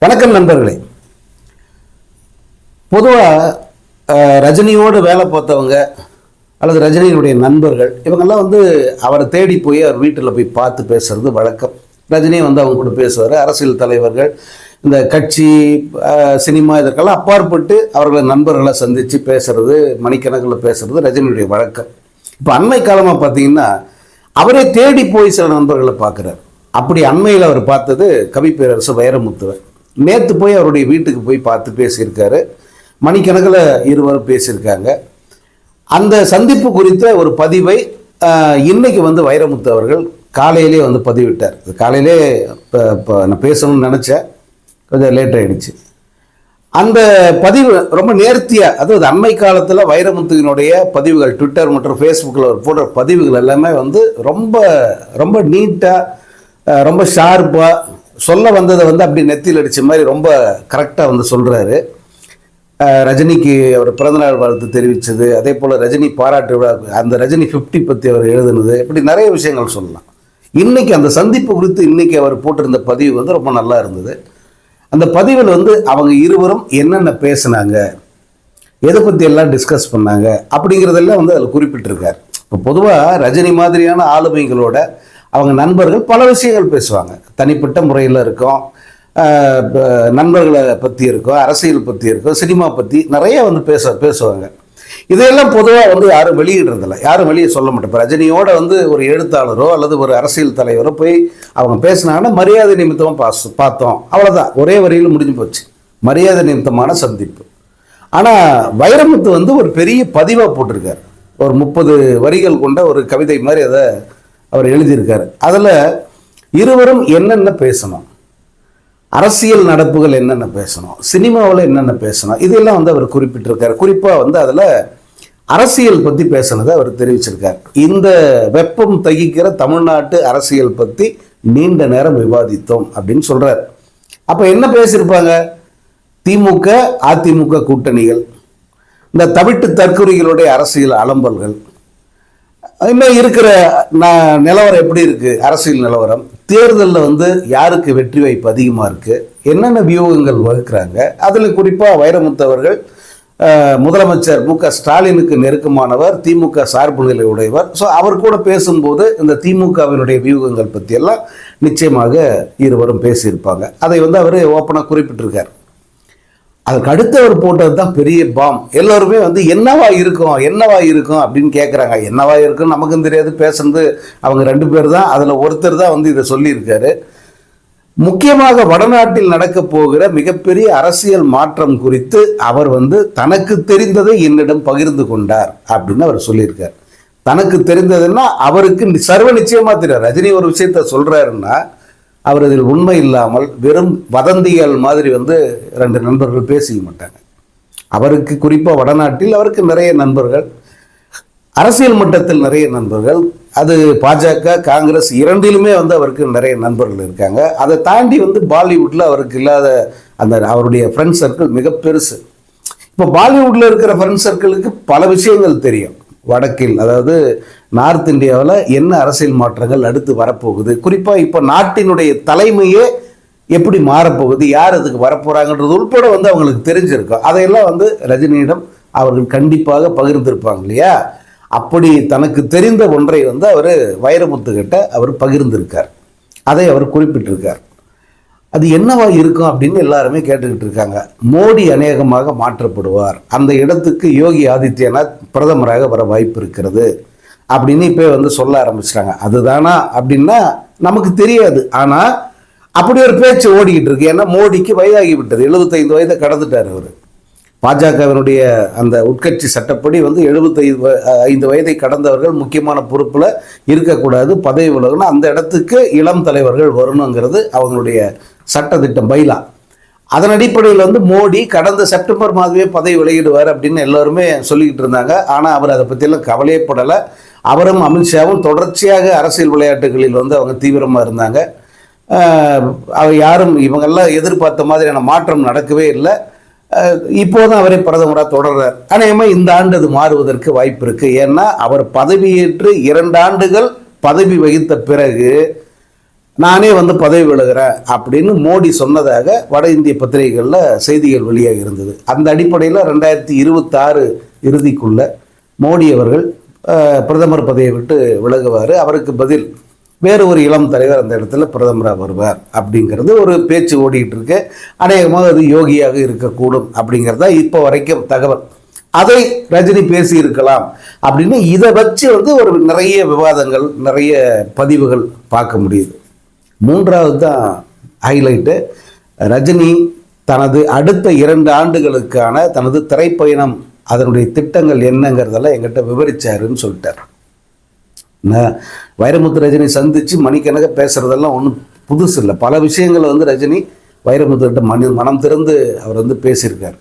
வணக்கம் நண்பர்களே. பொதுவாக ரஜினியோடு வேலை பார்த்தவங்க அல்லது ரஜினியினுடைய நண்பர்கள் இவங்கெல்லாம் அவரை தேடி போய் அவர் வீட்டில் போய் பார்த்து பேசுறது வழக்கம். ரஜினி அவங்க கூட பேசுவார். அரசியல் தலைவர்கள், இந்த கட்சி, சினிமா இதற்கெல்லாம் அப்பாற்பட்டு அவர்களை நண்பர்களை சந்தித்து பேசுறது, மணிக்கணக்கில் பேசுறது ரஜினியுடைய வழக்கம். இப்போ அண்மை காலமாக பார்த்தீங்கன்னா அவரே தேடி போய் சில நண்பர்களை பார்க்குறாரு. அப்படி அண்மையில் அவர் பார்த்தது கவி பேரரசு வைரமுத்துவை. நேற்று போய் அவருடைய வீட்டுக்கு போய் பார்த்து பேசியிருக்காரு. மணிக்கணக்கில் இருவரும் பேசியிருக்காங்க. அந்த சந்திப்பு குறித்த ஒரு பதிவை இன்னைக்கு வைரமுத்து அவர்கள் காலையிலே பதிவிட்டார். காலையிலே இப்போ நான் பேசணும்னு நினச்சேன், கொஞ்சம் லேட் ஆகிடுச்சு. அந்த பதிவு ரொம்ப நேர்த்தியாக, அதாவது அண்மை காலத்தில் வைரமுத்துவினுடைய பதிவுகள் ட்விட்டர் மற்றும் ஃபேஸ்புக்கில் ஒரு போடுற பதிவுகள் எல்லாமே ரொம்ப ரொம்ப நீட்டாக, ரொம்ப ஷார்ப்பாக, சொல்ல வந்ததை அப்படி நெத்தியில் அடித்த மாதிரி ரொம்ப கரெக்டாக சொல்கிறாரு. ரஜினிக்கு அவர் பிறந்தநாள் வாழ்த்து தெரிவித்தது, அதே போல் ரஜினி பாராட்டு விழா, அந்த ரஜினி 50 பற்றி அவர் எழுதுனது, இப்படி நிறைய விஷயங்கள் சொல்லலாம். இன்றைக்கி அந்த சந்திப்பு குறித்து இன்றைக்கி அவர் போட்டிருந்த பதிவு ரொம்ப நல்லா இருந்தது. அந்த பதிவில் அவங்க இருவரும் என்னென்ன பேசினாங்க, எதை பற்றி எல்லாம் டிஸ்கஸ் பண்ணாங்க அப்படிங்கிறதெல்லாம் அதில் குறிப்பிட்டிருக்கார். இப்போ பொதுவாக ரஜினி மாதிரியான ஆளுமைகளோட அவங்க நண்பர்கள் பல விஷயங்கள் பேசுவாங்க. தனிப்பட்ட முறையில் இருக்கும், நண்பர்களை பற்றி இருக்கும், அரசியல் பற்றி இருக்கும், சினிமா பற்றி நிறைய பேசுவாங்க. இதையெல்லாம் பொதுவாக யாரும் வெளியிடுறதில்ல, யாரும் வெளியே சொல்ல மாட்டோம். இப்போ ரஜினியோட ஒரு எழுத்தாளரோ அல்லது ஒரு அரசியல் தலைவரோ போய் அவங்க பேசினாங்கன்னா மரியாதை நிமித்தமாக பார்த்தோம், அவ்வளோதான், ஒரே வரியில் முடிஞ்சு போச்சு, மரியாதை நிமித்தமான சந்திப்பு. ஆனால் வைரமுத்து ஒரு பெரிய பதிவாக போட்டிருக்கார். ஒரு 30 வரிகள் கொண்ட ஒரு கவிதை மாதிரி அதை அவர் எழுதியிருக்காரு. அதில் இருவரும் என்னென்ன பேசணும், அரசியல் நடப்புகள் என்னென்ன பேசணும், சினிமாவில் என்னென்ன பேசணும், இதெல்லாம் அவர் குறிப்பிட்டிருக்கார். குறிப்பாக அதில் அரசியல் பற்றி பேசினதை அவர் தெரிவிச்சிருக்கார். இந்த வெப்பம் தகிக்கிற தமிழ்நாட்டு அரசியல் பற்றி நீண்ட நேரம் விவாதித்தோம் அப்படின்னு சொல்கிறார். அப்போ என்ன பேசியிருப்பாங்க? திமுக அதிமுக கூட்டணிகள், இந்த தவிட்டு தற்கொலைகளுடைய அரசியல் அலம்பல்கள், இன்னும் இருக்கிற நிலவரம் எப்படி இருக்குது, அரசியல் நிலவரம், தேர்தலில் யாருக்கு வெற்றி வாய்ப்பு அதிகமாக இருக்குது, என்னென்ன வியூகங்கள் வகுக்கிறாங்க. அதில் குறிப்பாக வைரமுத்து அவர்கள் முதலமைச்சர் மு.க. ஸ்டாலினுக்கு நெருக்கமானவர், திமுக சார்பு நிலை உடையவர். ஸோ அவர் கூட பேசும்போது இந்த திமுகவினுடைய வியூகங்கள் பற்றியெல்லாம் நிச்சயமாக இருவரும் பேசியிருப்பாங்க. அதை அவர் ஓப்பனாக குறிப்பிட்டிருக்கார். அதுக்கு அடுத்து அவர் போட்டது தான் பெரிய பாம். எல்லோருமே என்னவா இருக்கும் அப்படின்னு கேட்குறாங்க. என்னவா இருக்குன்னு நமக்கும் தெரியாது, பேசுறது அவங்க 2 பேர் தான். அதில் ஒருத்தர் தான் இதை சொல்லியிருக்காரு. முக்கியமாக வடநாட்டில் நடக்க போகிற மிகப்பெரிய அரசியல் மாற்றம் குறித்து அவர் தனக்கு தெரிந்ததை என்னிடம் பகிர்ந்து கொண்டார் அப்படின்னு அவர் சொல்லியிருக்கார். தனக்கு தெரிந்ததுன்னா அவருக்கு சர்வ நிச்சயமா தெரியும். ரஜினி ஒரு விஷயத்த சொல்றாருன்னா அவர் அதில் உண்மை இல்லாமல் வெறும் வதந்திகள் மாதிரி 2 நண்பர்கள் பேசிக்க மாட்டாங்க. அவருக்கு குறிப்பாக வடநாட்டில் அவருக்கு நிறைய நண்பர்கள், அரசியல் மட்டத்தில் நிறைய நண்பர்கள், அது பாஜக காங்கிரஸ் இரண்டிலுமே அவருக்கு நிறைய நண்பர்கள் இருக்காங்க. அதை தாண்டி பாலிவுட்டில் அவருக்கு இல்லாத அந்த அவருடைய ஃப்ரெண்ட் சர்க்கிள் மிக பெருசு. இப்போ பாலிவுட்டில் இருக்கிற ஃப்ரெண்ட் சர்க்கிளுக்கு பல விஷயங்கள் தெரியும். வடக்கில், அதாவது நார்த் இந்தியாவில் என்ன அரசியல் மாற்றங்கள் அடுத்து வரப்போகுது, குறிப்பாக இப்போ நாட்டினுடைய தலைமையே எப்படி மாறப்போகுது, யார் அதுக்கு வரப்போகிறாங்கன்றது உள்பட அவங்களுக்கு தெரிஞ்சிருக்கும். அதையெல்லாம் ரஜினியிடம் அவர்கள் கண்டிப்பாக பகிர்ந்திருப்பாங்க இல்லையா? அப்படி தனக்கு தெரிந்த ஒன்றை அவர் வைரமுத்துக்கிட்ட அவர் பகிர்ந்திருக்கார். அதை அவர் குறிப்பிட்டிருக்கார். அது என்னவா இருக்கும் அப்படின்னு எல்லாருமே கேட்டுக்கிட்டு இருக்காங்க. மோடி அநேகமாக மாற்றப்படுவார், அந்த இடத்துக்கு யோகி ஆதித்யநாத் பிரதமராக வர வாய்ப்பு இருக்கிறது அப்படின்னு இப்போ சொல்ல ஆரம்பிச்சிட்டாங்க. அதுதானா அப்படின்னா நமக்கு தெரியாது. ஆனால் அப்படி ஒரு பேச்சு ஓடிக்கிட்டு இருக்கு. ஏன்னா மோடிக்கு வயதாகி விட்டது, 75 வயதை கடந்துட்டார் அவர். பாஜகவினுடைய அந்த உட்கட்சி சட்டப்படி 75 வயதை கடந்தவர்கள் முக்கியமான பொறுப்பில் இருக்கக்கூடாது, பதவி விலகணும், அந்த இடத்துக்கு இளம் தலைவர்கள் வரணுங்கிறது அவங்களுடைய சட்டத்திட்டம், பைலா. அதன் அடிப்படையில் மோடி கடந்த செப்டம்பர் மாதமே பதவி விலகிடுவார் அப்படின்னு எல்லாருமே சொல்லிக்கிட்டு இருந்தாங்க. ஆனால் அவர் அதை பற்றியெல்லாம் கவலையப்படலை. அவரும் அமித்ஷாவும் தொடர்ச்சியாக அரசியல் விளையாட்டுகளில் அவங்க தீவிரமாக இருந்தாங்க. யாரும் இவங்கெல்லாம் எதிர்பார்த்த மாதிரியான மாற்றம் நடக்கவே இல்லை. இப்போதான் அவரை பிரதமராக தொடர்றார். அநேகமாக இந்த ஆண்டு அது மாறுவதற்கு வாய்ப்பு இருக்குது. ஏன்னா அவர் பதவியேற்று 2 ஆண்டுகள் பதவி வகித்த பிறகு நானே வந்து பதவி விலகிறேன் அப்படின்னு மோடி சொன்னதாக வட இந்திய பத்திரிகைகளில் செய்திகள் வெளியாக இருந்தது. அந்த அடிப்படையில் 2026 இறுதிக்குள்ள மோடி அவர்கள் பிரதமர் பதவியை விட்டு விலகுவார். அவருக்கு பதில் வேறு ஒரு இளம் தலைவர் அந்த இடத்துல பிரதமராக வருவார் அப்படிங்கிறது ஒரு பேச்சு ஓடிக்கிட்டு இருக்கு. அநேகமாக அது யோகியாக இருக்கக்கூடும் அப்படிங்கிறதா இப்போ வரைக்கும் தகவல். அதை ரஜினி பேசி இருக்கலாம் அப்படின்னு இதை வச்சு வந்து ஒரு நிறைய விவாதங்கள், நிறைய பதிவுகள் பார்க்க முடியுது. மூன்றாவது தான் ஹைலைட்டு, ரஜினி தனது அடுத்த 2 ஆண்டுகளுக்கான தனது திரைப்பயணம் அதனுடைய திட்டங்கள் என்னங்கிறதெல்லாம் எங்கிட்ட விவரிச்சாருன்னு சொல்லிட்டார். வைரமுத்து ரஜினி சந்தித்து மணிக்கணக்க பேசுகிறதெல்லாம் ஒன்றும் புதுசு இல்லை. பல விஷயங்களை வந்து ரஜினி வைரமுத்துக்கிட்ட மனம் திறந்து அவர் வந்து பேசியிருக்கார்.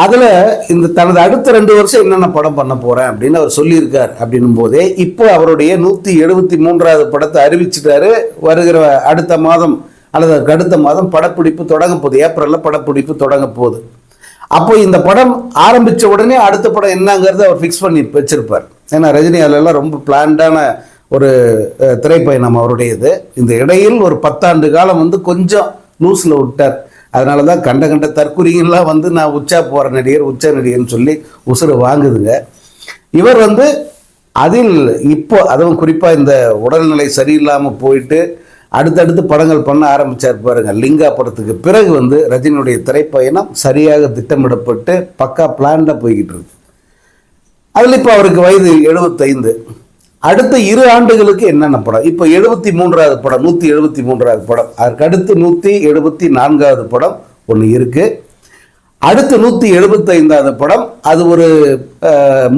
அதில் இந்த தனது அடுத்த 2 வருஷம் என்னென்ன படம் பண்ண போகிறேன் அப்படின்னு அவர் சொல்லியிருக்கார். அப்படின்னும் போதே இப்போ அவருடைய 173வது படத்தை அறிவிச்சிட்டாரு. வருகிற அடுத்த மாதம் அல்லது அதுக்கு அடுத்த மாதம் படப்பிடிப்பு தொடங்க போகுது. ஏப்ரலில் படப்பிடிப்பு தொடங்க போகுது. அப்போ இந்த படம் ஆரம்பித்த உடனே அடுத்த படம் என்னங்கிறத அவர் ஃபிக்ஸ் பண்ணி வச்சிருப்பார். ஏன்னா ரஜினி அதிலெல்லாம் ரொம்ப பிளான்டான ஒரு திரைப்பயணம் அவருடையது. இந்த இடையில் ஒரு 10 ஆண்டு காலம் வந்து கொஞ்சம் லூஸில் விட்டார். அதனால தான் கண்ட தற்குறிகள்லாம் வந்து நான் உச்சா போகிற நடிகர், உச்ச நடிகர்னு சொல்லி உசுறு வாங்குதுங்க. இவர் வந்து அதில் இப்போ அதுவும் குறிப்பாக இந்த உடல்நிலை சரியில்லாமல் போயிட்டு அடுத்தடுத்து படங்கள் பண்ண ஆரம்பித்தார் பாருங்க. லிங்கா படத்துக்கு பிறகு வந்து ரஜினியுடைய திரைப்பயணம் சரியாக திட்டமிடப்பட்டு பக்கா பிளான்டாக போய்கிட்டு இருக்கு. அதில் இப்போ அவருக்கு வயது 75. அடுத்த 2 ஆண்டுகளுக்கு என்னென்ன படம்? இப்போ 73வது படம், 173வது படம். அதற்கு அடுத்து 174வது படம் ஒன்று இருக்கு. அடுத்து 175வது படம். அது ஒரு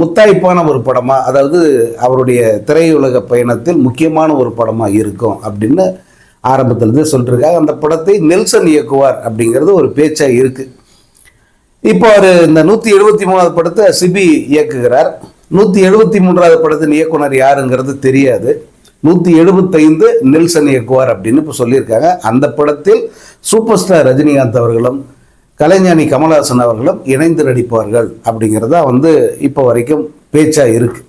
முத்தாய்ப்பான ஒரு படமா, அதாவது அவருடைய திரையுலக பயணத்தில் முக்கியமான ஒரு படமா இருக்கும் அப்படின்னு ஆரம்பத்திலிருந்து சொல்லிருக்காங்க. அந்த படத்தை நெல்சன் இயக்குவார் அப்படிங்கிறது ஒரு பேச்சா இருக்கு. இப்போ அவர் இந்த 173வது படத்தை சிபி இயக்குகிறார். 173வது படத்தின் இயக்குனர் யாருங்கிறது தெரியாது. 175 நெல்சன் இயக்குவார் அப்படின்னு இப்போ சொல்லியிருக்காங்க. அந்த படத்தில் சூப்பர் ஸ்டார் ரஜினிகாந்த் அவர்களும் கலைஞானி கமல்ஹாசன் அவர்களும் இணைந்து நடிப்பார்கள் அப்படிங்கிறதா வந்து இப்போ வரைக்கும் பேச்சா இருக்கு.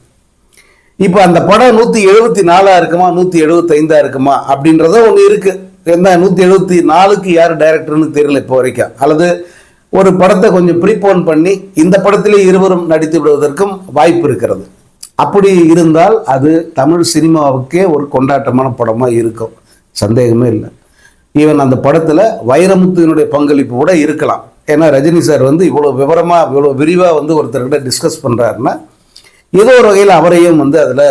இப்போ அந்த படம் 174 இருக்குமா 175 இருக்குமா அப்படின்றத ஒன்று இருக்கு. என்ன 174க்கு யார் டைரக்டர்னு தெரியல இப்போ வரைக்கும். அல்லது ஒரு படத்தை கொஞ்சம் ப்ரீபோன் பண்ணி இந்த படத்திலே இருவரும் நடித்து விடுவதற்கும் வாய்ப்பு இருக்கிறது. அப்படி இருந்தால் அது தமிழ் சினிமாவுக்கே ஒரு கொண்டாட்டமான படமாக இருக்கும், சந்தேகமே இல்லை. ஈவன் அந்த படத்தில் வைரமுத்துவினுடைய பங்களிப்பு கூட இருக்கலாம். ஏன்னா ரஜினி சார் வந்து இவ்வளோ விவரமாக இவ்வளோ விரிவாக வந்து ஒருத்தர்கிட்ட டிஸ்கஸ் பண்ணுறாருன்னா ஏதோ ஒரு வகையில் அவரையும் வந்து அதில்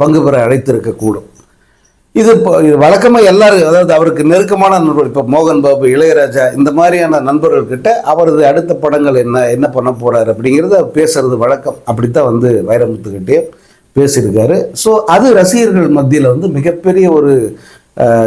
பங்கு பெற அழைத்திருக்கக்கூடும். இது வழக்கமாக எல்லாரும், அதாவது அவருக்கு நெருக்கமான நண்பர், இப்போ மோகன் பாபு, இளையராஜா, இந்த மாதிரியான நண்பர்கள்கிட்ட அவரது அடுத்த படங்கள் என்ன பண்ண போகிறாரு அப்படிங்கிறத பேசுறது வழக்கம். அப்படித்தான் வந்து வைரமுத்துக்கிட்டே பேசியிருக்காரு. ஸோ அது ரசிகர்கள் மத்தியில் வந்து மிகப்பெரிய ஒரு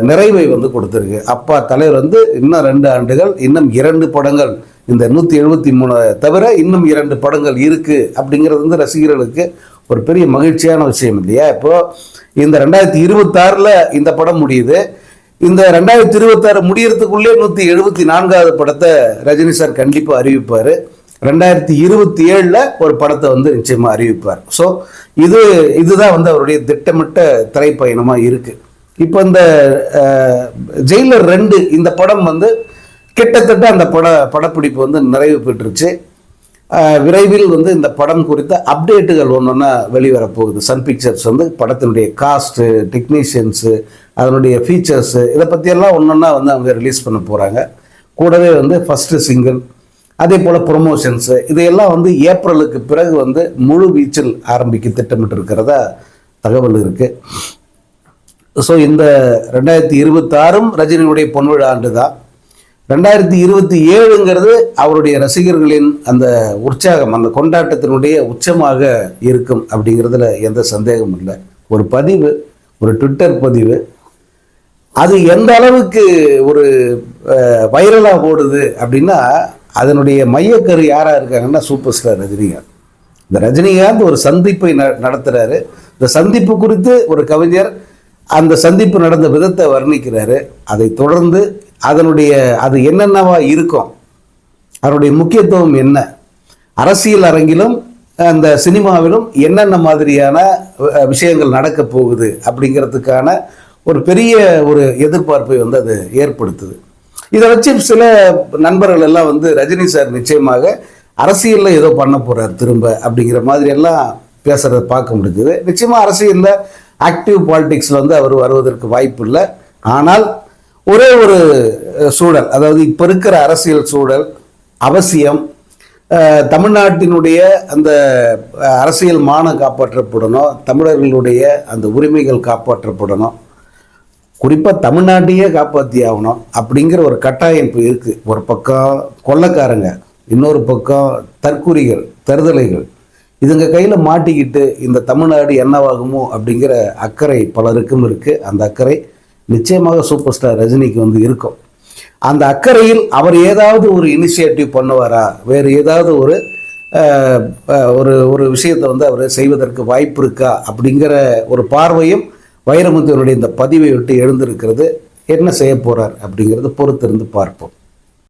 நிறைவை வந்து கொடுத்துருக்கு. அப்பா தலைவர் வந்து இன்னும் 2 ஆண்டுகள், இன்னும் 2 படங்கள், இந்த 173 தவிர இன்னும் 2 படங்கள் இருக்குது அப்படிங்கிறது வந்து ரசிகர்களுக்கு ஒரு பெரிய மகிழ்ச்சியான விஷயம் இல்லையா? இப்போது இந்த 2026 இந்த படம் முடியுது. இந்த 2026 முடியறதுக்குள்ளே 174வது படத்தை ரஜினி சார் கண்டிப்பாக அறிவிப்பார். 2027 ஒரு படத்தை வந்து நிச்சயமாக அறிவிப்பார். ஸோ இதுதான் வந்து அவருடைய திட்டமிட்ட திரைப்பயணமாக இருக்குது. இப்போ இந்த ஜெயிலர் 2 இந்த படம் வந்து கிட்டத்தட்ட அந்த படப்பிடிப்பு வந்து நிறைவு பெற்றுச்சு. விரைவில் வந்து இந்த படம் குறித்த அப்டேட்டுகள் ஒன்றா வெளிவரப்போகுது. சன் பிக்சர்ஸ் வந்து படத்தினுடைய காஸ்ட்டு, டெக்னீஷியன்ஸு, அதனுடைய ஃபீச்சர்ஸு, இதை பற்றியெல்லாம் ஒன்றா வந்து அவங்க ரிலீஸ் பண்ண போகிறாங்க. கூடவே வந்து ஃபஸ்ட்டு சிங்கிள், அதே போல் ப்ரொமோஷன்ஸு, இதையெல்லாம் வந்து ஏப்ரலுக்கு பிறகு வந்து முழு வீச்சில் ஆரம்பிக்க திட்டமிட்டு இருக்கிறதா தகவல் இருக்குது. ஸோ இந்த 2026 ரஜினியுடைய பொன்விழா ஆண்டு தான். 2027ங்கிறது அவருடைய ரசிகர்களின் அந்த உற்சாகம், அந்த கொண்டாட்டத்தினுடைய உச்சமாக இருக்கும் அப்படிங்கிறதுல எந்த சந்தேகமும் இல்லை. ஒரு பதிவு, ஒரு ட்விட்டர் பதிவு, அது எந்த அளவுக்கு ஒரு வைரலாக ஓடுது அப்படின்னா அதனுடைய மையக்கரு யாராக இருக்காங்கன்னா சூப்பர் ஸ்டார் ரஜினிகாந்த். இந்த ரஜினிகாந்த் ஒரு சந்திப்பை நடத்துகிறாரு. இந்த சந்திப்பு குறித்து ஒரு கவிஞர் அந்த சந்திப்பு நடந்த விதத்தை வர்ணிக்கிறாரு. அதை தொடர்ந்து அது என்னென்னவா இருக்கும், அதனுடைய முக்கியத்துவம் என்ன, அரசியல் அரங்கிலும் அந்த சினிமாவிலும் என்னென்ன மாதிரியான விஷயங்கள் நடக்க போகுது அப்படிங்கிறதுக்கான ஒரு பெரிய ஒரு எதிர்பார்ப்பை வந்து அது ஏற்படுத்துது. இதை வச்சு சில நண்பர்கள் எல்லாம் வந்து ரஜினி சார் நிச்சயமாக அரசியலில் ஏதோ பண்ண போறார் திரும்ப அப்படிங்கிற மாதிரி எல்லாம் பேசுறத பார்க்க முடிஞ்சது. நிச்சயமா அரசியலில் ஆக்டிவ் பாலிடிக்ஸில் வந்து அவர் வருவதற்கு வாய்ப்பு இல்லை. ஆனால் ஒரே ஒரு சூழல், அதாவது இப்போ இருக்கிற அரசியல் சூழல் அவசியம். தமிழ்நாட்டினுடைய அந்த அரசியல் மானம் காப்பாற்றப்படணும், தமிழர்களுடைய அந்த உரிமைகள் காப்பாற்றப்படணும், குறிப்பாக தமிழ்நாட்டையே காப்பாற்றி ஆகணும் அப்படிங்கிற ஒரு கட்டாயம் இப்போ இருக்குது. ஒரு பக்கம் கொள்ளைக்காரங்க, இன்னொரு பக்கம் தற்குறிகள், தருதலைகள், இதுங்க கையில் மாட்டிக்கிட்டு இந்த தமிழ்நாடு என்னவாகுமோ அப்படிங்கிற அக்கறை பலருக்கும் இருக்குது. அந்த அக்கறை நிச்சயமாக சூப்பர் ஸ்டார் ரஜினிக்கு வந்து இருக்கும். அந்த அக்கறையில் அவர் ஏதாவது ஒரு இனிஷியேட்டிவ் பண்ணுவாரா, வேறு ஏதாவது ஒரு ஒரு விஷயத்தை வந்து அவர் செய்வதற்கு வாய்ப்பு இருக்கா அப்படிங்கிற ஒரு பார்வையும் வைரமுத்துவனுடைய இந்த பதிவை விட்டு எழுந்திருக்கிறது. என்ன செய்ய போகிறார் அப்படிங்கிறது பொறுத்திருந்து பார்ப்போம்.